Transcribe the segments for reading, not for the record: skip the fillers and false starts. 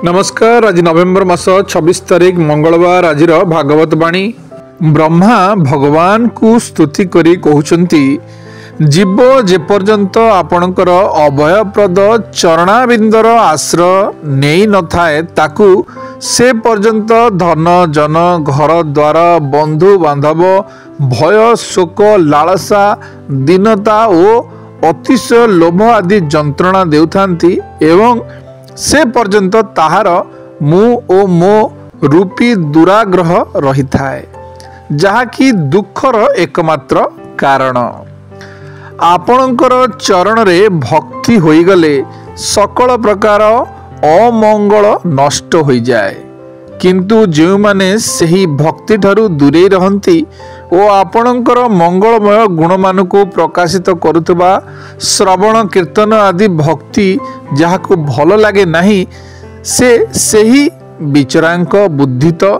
नमस्कार। आज नवेम्बर मास 26 तारिख मंगलवार। आज भागवत बाणी। ब्रह्मा भगवान को स्तुति करी कहउचंती, जीव जेपर्यंत आपणकर अभयप्रद चरणाबिंदर आश्रय नेई न थाए ताकू से पर्यंत धन जन घर द्वार बंधु बांधव भय शोक लालसा दीनता और अतिशय लोभ आदि जंत्रणा देउथांती एवं से पर्यंत ताहार मु ओ मो रूपी दुराग्रह रही थाए, जहाँकि दुखर एकमात्र कारण। आपणकर चरण रे भक्ति होइगले सकल प्रकार अमंगल नष्ट हो जाए, किंतु जो माने सही भक्ति ठारू दूरे रहंती ओ आपणकर मंगलमय गुण मान को प्रकाशित करुवा श्रवण कीर्तन आदि भक्ति जहाको भल लगे नहीं, से सही विचरांक बुद्धि तो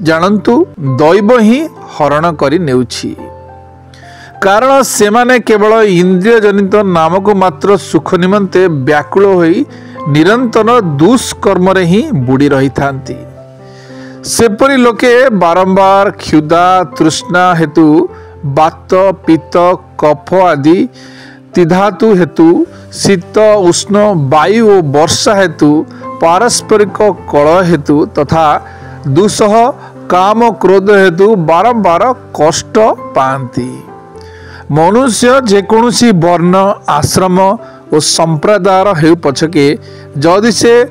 जानतु दैव ही हरण करि नेउछि। कारण से माने केवल इंद्रिय जनित नामक मात्र सुख निमंते व्याकुल होई निरंतर दुष्कर्म रे ही बुड़ी रही थांती। सेपरी लोके बारंबार क्षुधा तृष्णा हेतु बात पित्त कफ आदि तिधातु हेतु शीत उष्ण वायु और वर्षा हेतु पारस्परिक कलह हेतु तथा दुसह काम क्रोध हेतु बारंबार कष्ट पाती। मनुष्य जेकोसी वर्ण आश्रम और संप्रदायर हेउ पछके जदि से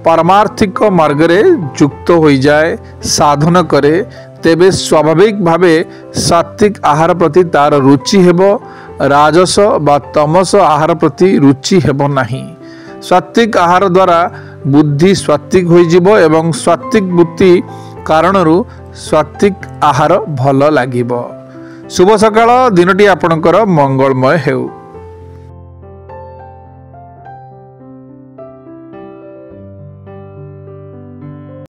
पारमार्थिक मार्ग रे युक्त हो जाए साधन करे, तेबे स्वाभाविक भावे सात्विक आहार प्रति तार रुचि हेबो, राजस बा तमस आहार प्रति रुचि हेबो नाही। सात्विक आहार द्वारा बुद्धि सात्विक हो जिवो एवं सात्विक बुद्धि कारणरू सात्विक आहार भल लागिबो। शुभ सकाळ, दिनटी आपणकर मंगलमय हेउ।